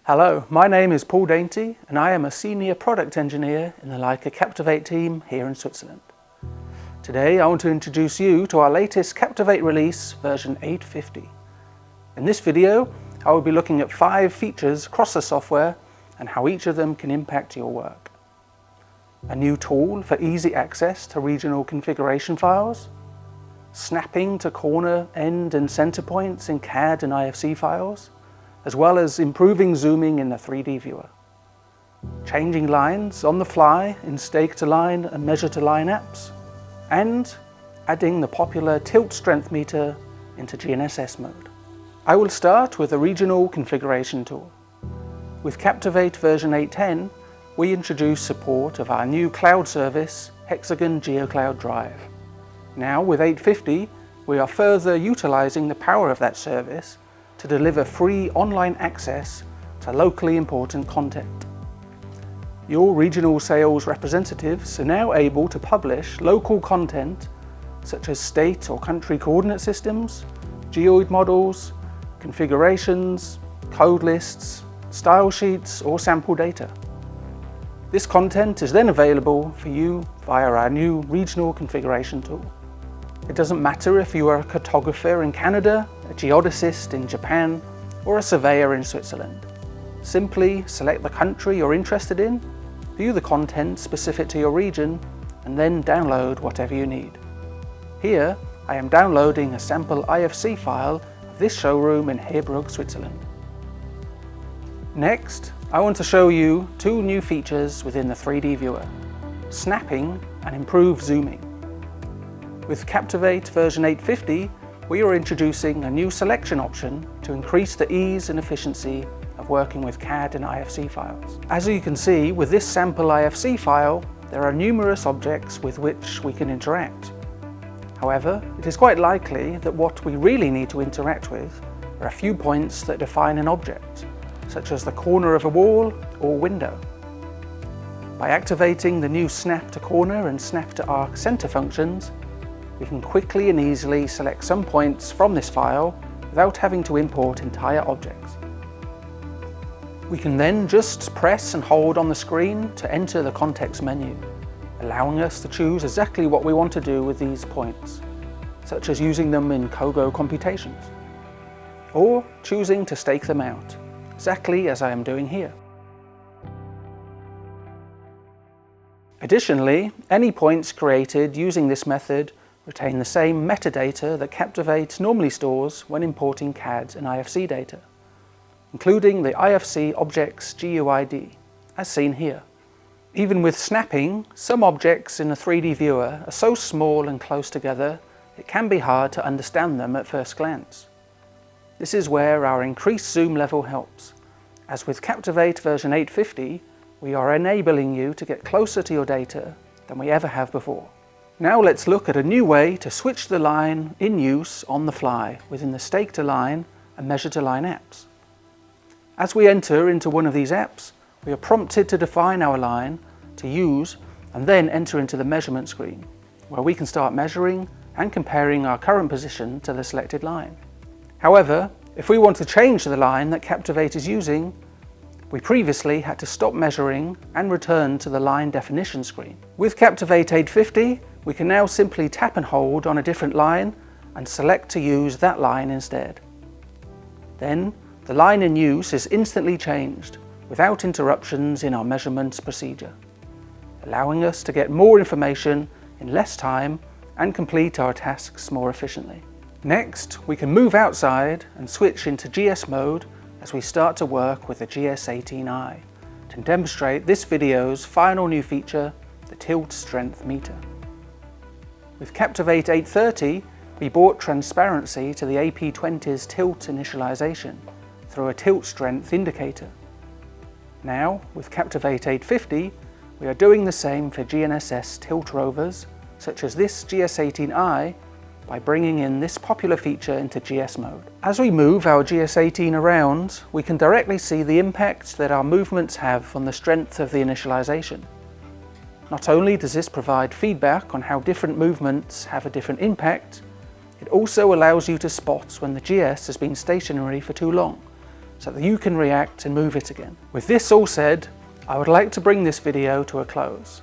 Hello, my name is Paul Dainty and I am a Senior Product Engineer in the Leica Captivate team here in Switzerland. Today I want to introduce you to our latest Captivate release, version 8.50. In this video I will be looking at 5 features across the software and how each of them can impact your work. A new tool for easy access to regional configuration files, snapping to corner, end and center points in CAD and IFC files, as well as improving zooming in the 3D viewer. Changing lines on the fly in stake to line and measure to line apps, and adding the popular tilt strength meter into GNSS mode. I will start with the regional configuration tool. With Captivate version 8.10, we introduce support of our new cloud service, Hexagon GeoCloud Drive. Now with 8.50, we are further utilizing the power of that service to deliver free online access to locally important content. Your regional sales representatives are now able to publish local content such as state or country coordinate systems, geoid models, configurations, code lists, style sheets or sample data. This content is then available for you via our new regional configuration tool. It doesn't matter if you are a cartographer in Canada, a geodesist in Japan, or a surveyor in Switzerland. Simply select the country you're interested in, view the content specific to your region, and then download whatever you need. Here, I am downloading a sample IFC file of this showroom in Heerbrugg, Switzerland. Next, I want to show you 2 new features within the 3D viewer: snapping and improved zooming. With Captivate version 8.50, we are introducing a new selection option to increase the ease and efficiency of working with CAD and IFC files. As you can see, with this sample IFC file, there are numerous objects with which we can interact. However, it is quite likely that what we really need to interact with are a few points that define an object, such as the corner of a wall or window. By activating the new snap to corner and snap to arc center functions, we can quickly and easily select some points from this file without having to import entire objects. We can then just press and hold on the screen to enter the context menu, allowing us to choose exactly what we want to do with these points, such as using them in COGO computations, or choosing to stake them out, exactly as I am doing here. Additionally, any points created using this method retain the same metadata that Captivate normally stores when importing CAD and IFC data, including the IFC object's GUID, as seen here. Even with snapping, some objects in a 3D viewer are so small and close together it can be hard to understand them at first glance. This is where our increased zoom level helps. As with Captivate version 8.50, we are enabling you to get closer to your data than we ever have before. Now let's look at a new way to switch the line in use on the fly within the stake to line and measure to line apps. As we enter into one of these apps, we are prompted to define our line to use and then enter into the measurement screen, where we can start measuring and comparing our current position to the selected line. However, if we want to change the line that Captivate is using, we previously had to stop measuring and return to the line definition screen. With Captivate 8.50, we can now simply tap and hold on a different line and select to use that line instead. Then, the line in use is instantly changed without interruptions in our measurements procedure, allowing us to get more information in less time and complete our tasks more efficiently. Next, we can move outside and switch into GS mode as we start to work with the GS18i to demonstrate this video's final new feature, the tilt strength meter. With Captivate 8.30, we brought transparency to the AP20's tilt initialization through a tilt strength indicator. Now, with Captivate 8.50, we are doing the same for GNSS tilt rovers, such as this GS18i, by bringing in this popular feature into GS mode. As we move our GS18 around, we can directly see the impact that our movements have on the strength of the initialization. Not only does this provide feedback on how different movements have a different impact, it also allows you to spot when the GS has been stationary for too long, so that you can react and move it again. With this all said, I would like to bring this video to a close,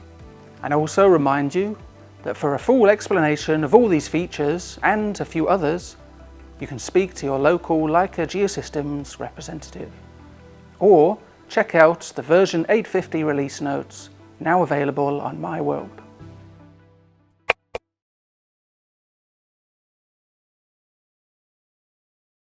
and also remind you that for a full explanation of all these features and a few others, you can speak to your local Leica Geosystems representative, or check out the version 8.50 release notes now available on my world.